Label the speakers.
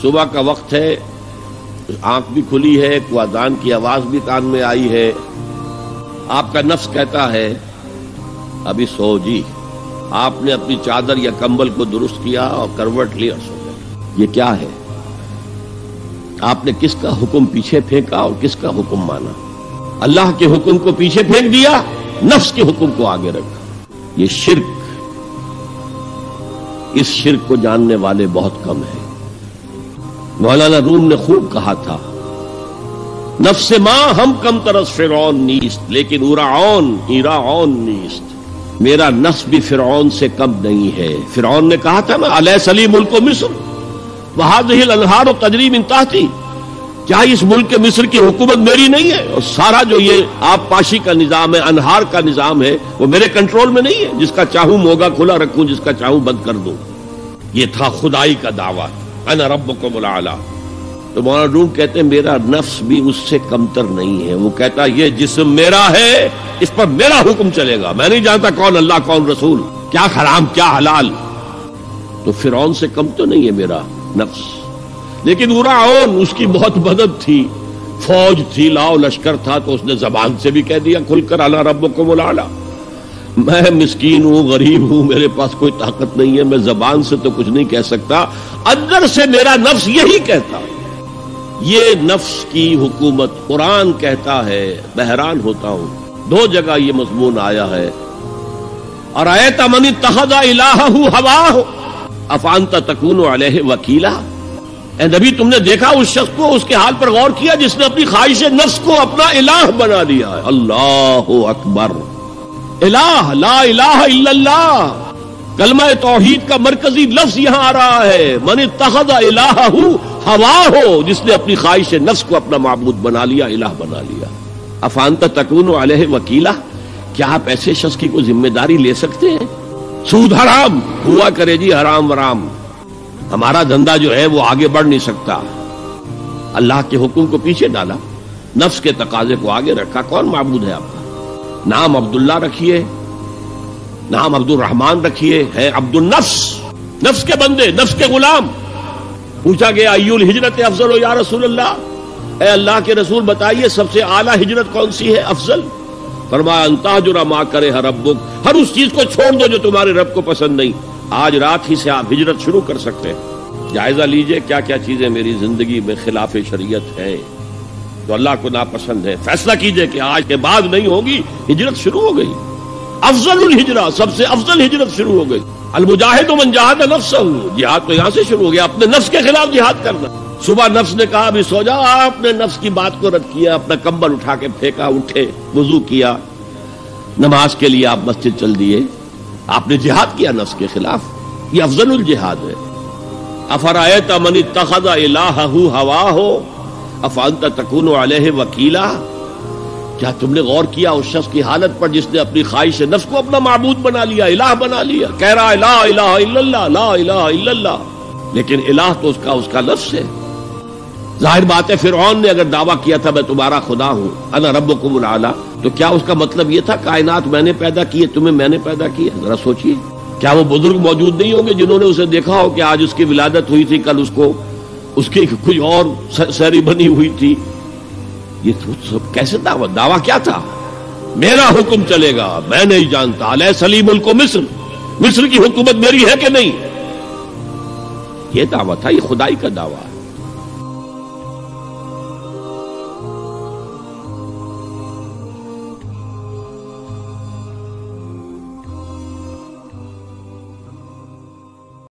Speaker 1: صبح کا وقت ہے، آنکھ بھی کھلی ہے، کوئی اذان کی آواز بھی کان میں آئی ہے، آپ کا نفس کہتا ہے ابھی سو جی، آپ نے اپنی چادر یا کمبل کو درست کیا اور کروٹ لی اور سو گئے۔ یہ کیا ہے؟ آپ نے کس کا حکم پیچھے پھینکا اور کس کا حکم مانا؟ اللہ کے حکم کو پیچھے پھینک دیا، نفس کے حکم کو آگے رکھا۔ یہ شرک، اس شرک کو جاننے والے بہت کم ہیں۔ مولانا روم نے خوب کہا تھا، نفس ماں ہم کم ترس فرعون نیست لیکن ایراعون نیست، میرا نفس بھی فرعون سے کم نہیں ہے۔ فرعون نے کہا تھا نا الیس لی ملک مصر وہذہ الانہار تجری من تحتی، کیا اس ملک مصر کی حکومت میری نہیں ہے؟ اور سارا جو یہ آب پاشی کا نظام ہے، انہار کا نظام ہے، وہ میرے کنٹرول میں نہیں ہے؟ جس کا چاہوں موگا کھلا رکھوں، جس کا چاہوں بند کر دوں۔ یہ تھا خدائی کا دعویٰ، انا ربکم الاعلی۔ تو مولانا روم کہتے ہیں میرا نفس بھی اس سے کمتر نہیں ہے۔ وہ کہتا یہ جسم میرا ہے، اس پر میرا حکم چلے گا، میں نہیں جانتا کون اللہ کون رسول، کیا حرام کیا حلال۔ تو فرعون سے کم تو نہیں ہے میرا نفس، لیکن فرعون اس کی بہت مدد تھی، فوج تھی، لاؤ لشکر تھا، تو اس نے زبان سے بھی کہہ دیا کھل کر انا ربکم الاعلی۔ میں مسکین ہوں، غریب ہوں، میرے پاس کوئی طاقت نہیں ہے، میں زبان سے تو کچھ نہیں کہہ سکتا، اندر سے میرا نفس یہی کہتا۔ یہ نفس کی حکومت قرآن کہتا ہے، بحران ہوتا ہوں، دو جگہ یہ مضمون آیا ہے، ارأیت من اتخذ الہہ ہواہ افانت تکون علیہ وکیلا۔ اے نبی تم نے دیکھا اس شخص کو، اس کے حال پر غور کیا جس نے اپنی خواہش نفس کو اپنا الہ بنا دیا ہے۔ اللہ اکبر، الہ لا الہ الا اللہ، کلمہ توحید کا مرکزی لفظ یہاں آ رہا ہے، من اتخذ الہہ ہواہ، جس نے اپنی خواہش نفس کو اپنا معبود بنا لیا، الہ بنا لیا۔ افانت تکون علیہ وکیلا، کیا آپ ایسے شخص کی کوئی ذمہ داری لے سکتے ہیں؟ سود حرام ہوا کرے جی، حرام ورام، ہمارا دھندا جو ہے وہ آگے بڑھ نہیں سکتا۔ اللہ کے حکم کو پیچھے ڈالا، نفس کے تقاضے کو آگے رکھا۔ کون معبود ہے آپ کا؟ نام عبداللہ رکھیے، نام عبد الرحمن رکھیے، ہے عبد النفس، نفس کے بندے، نفس کے غلام۔ پوچھا گیا ایو الہجرت افضل یا رسول اللہ، اے اللہ کے رسول بتائیے سب سے اعلیٰ ہجرت کون سی ہے، افضل؟ فرمایا ان تہجر ما کرہ ربک، ہر اس چیز کو چھوڑ دو جو تمہارے رب کو پسند نہیں۔ آج رات ہی سے آپ ہجرت شروع کر سکتے ہیں۔ جائزہ لیجئے کیا کیا چیزیں میری زندگی میں خلاف شریعت ہیں، جو اللہ کو ناپسند ہے، فیصلہ کیجئے کہ آج کے بعد نہیں ہوگی۔ ہجرت شروع ہو گئی، افضل الہجرہ، سب سے افضل ہجرت شروع ہو گئی۔ المجاہد من جاہد نفسہ، جہاد تو یہاں سے شروع ہو گیا، اپنے نفس کے خلاف جہاد کرنا۔ صبح نفس نے کہا ابھی سو جاؤ، آپ نے نفس کی بات کو رد کیا، اپنا کمبل اٹھا کے پھینکا، اٹھے، وضو کیا، نماز کے لیے آپ مسجد چل دیے، آپ نے جہاد کیا نفس کے خلاف۔ یہ افضل الجہاد ہے۔ افرأیت من اتخذ الہہ ہواہ افانت تکون علیہ وکیلا، کیا تم نے غور کیا اس شخص کی حالت پر جس نے اپنی خواہش نفس کو اپنا معبود بنا لیا، الہ بنا لیا، کہہ رہا ہے لا الہ الا اللہ، لا الہ الا اللہ، لیکن الہ تو اس کا لفظ ہے۔ ظاہر بات ہے فرعون نے اگر دعویٰ کیا تھا میں تمہارا خدا ہوں، انا ربکم الاعلی، تو کیا اس کا مطلب یہ تھا کائنات میں نے پیدا کی ہے، تمہیں میں نے پیدا کیا؟ ذرا سوچئے، کیا وہ بزرگ موجود نہیں ہوں گے جنہوں نے اسے دیکھا ہو کہ آج اس کی ولادت ہوئی تھی، کل اس کی کوئی اور سیری بنی ہوئی تھی؟ یہ سب کیسے دعویٰ کیا تھا؟ میرا حکم چلے گا، میں نہیں جانتا، الیس لی ملک مصر، مصر کی حکومت میری ہے کہ نہیں؟ یہ دعویٰ تھا، یہ خدائی کا دعویٰ ہے۔